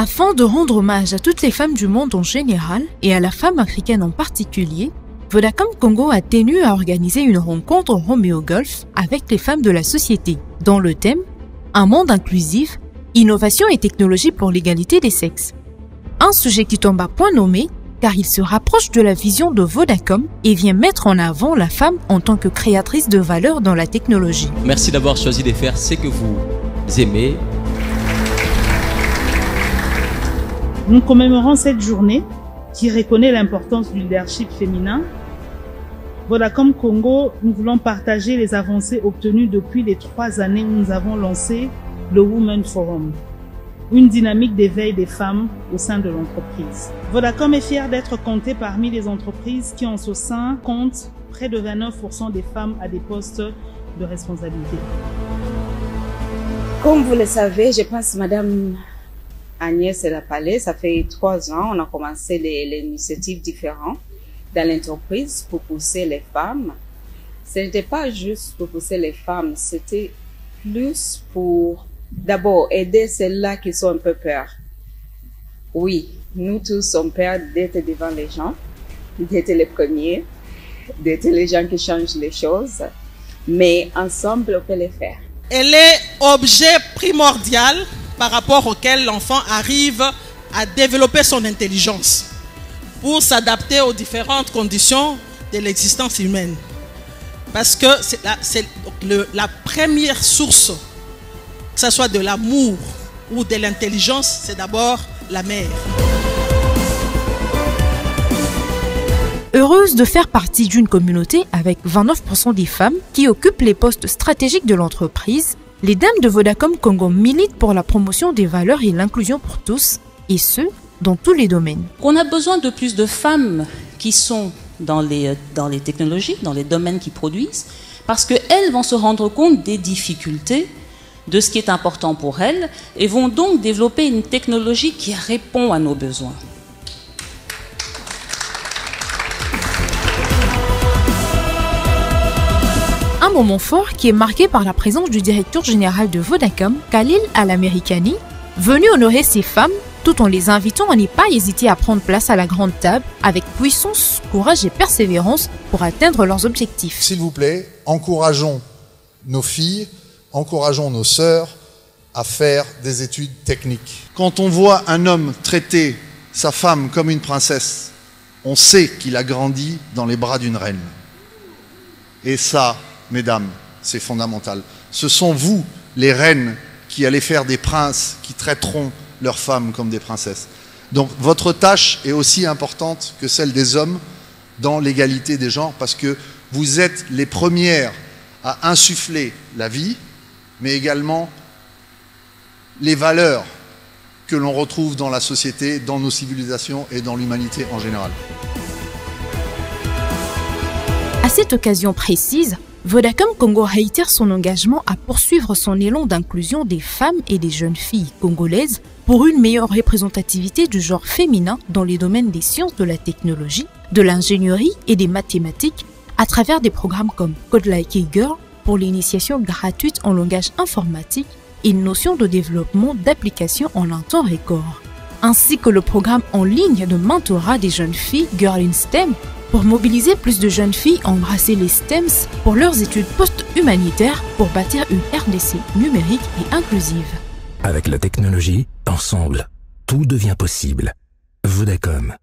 Afin de rendre hommage à toutes les femmes du monde en général et à la femme africaine en particulier, Vodacom Congo a tenu à organiser une rencontre au Romeo Golf avec les femmes de la société, dans le thème « Un monde inclusif, innovation et technologie pour l'égalité des sexes ». Un sujet qui tombe à point nommé car il se rapproche de la vision de Vodacom et vient mettre en avant la femme en tant que créatrice de valeur dans la technologie. Merci d'avoir choisi de faire ce que vous aimez. Nous commémorons cette journée qui reconnaît l'importance du leadership féminin. Vodacom Congo, nous voulons partager les avancées obtenues depuis les 3 années où nous avons lancé le Women Forum, une dynamique d'éveil des femmes au sein de l'entreprise. Vodacom est fier d'être compté parmi les entreprises qui en ce sein comptent près de 29% des femmes à des postes de responsabilité. Comme vous le savez, je pense Madame Agnès Lapalais, ça fait 3 ans, on a commencé les initiatives différentes dans l'entreprise pour pousser les femmes. Ce n'était pas juste pour pousser les femmes, c'était plus pour d'abord aider celles-là qui sont un peu peur. Oui, nous tous sommes peur d'être devant les gens, d'être les premiers, d'être les gens qui changent les choses, mais ensemble on peut les faire. Elle est objet primordial par rapport auquel l'enfant arrive à développer son intelligence pour s'adapter aux différentes conditions de l'existence humaine. Parce que c'est la première source, que ce soit de l'amour ou de l'intelligence, c'est d'abord la mère. Heureuse de faire partie d'une communauté avec 29% des femmes qui occupent les postes stratégiques de l'entreprise, les dames de Vodacom Congo militent pour la promotion des valeurs et l'inclusion pour tous, et ce, dans tous les domaines. On a besoin de plus de femmes qui sont dans les technologies, dans les domaines qui produisent, parce qu'elles vont se rendre compte des difficultés, de ce qui est important pour elles, et vont donc développer une technologie qui répond à nos besoins. Un moment fort qui est marqué par la présence du directeur général de Vodacom, Khalil Al-Amerikani, venu honorer ces femmes tout en les invitant à ne pas hésiter à prendre place à la grande table avec puissance, courage et persévérance pour atteindre leurs objectifs. S'il vous plaît, encourageons nos filles, encourageons nos sœurs à faire des études techniques. Quand on voit un homme traiter sa femme comme une princesse, on sait qu'il a grandi dans les bras d'une reine. Et ça, mesdames, c'est fondamental. Ce sont vous, les reines, qui allez faire des princes qui traiteront leurs femmes comme des princesses. Donc votre tâche est aussi importante que celle des hommes dans l'égalité des genres parce que vous êtes les premières à insuffler la vie, mais également les valeurs que l'on retrouve dans la société, dans nos civilisations et dans l'humanité en général. À cette occasion précise, Vodacom Congo réitère son engagement à poursuivre son élan d'inclusion des femmes et des jeunes filles congolaises pour une meilleure représentativité du genre féminin dans les domaines des sciences de la technologie, de l'ingénierie et des mathématiques à travers des programmes comme Code Like a Girl pour l'initiation gratuite en langage informatique et une notion de développement d'applications en un temps record, ainsi que le programme en ligne de mentorat des jeunes filles Girl in STEM pour mobiliser plus de jeunes filles à embrasser les STEMs pour leurs études post-humanitaires pour bâtir une RDC numérique et inclusive. Avec la technologie, ensemble, tout devient possible. Vodacom.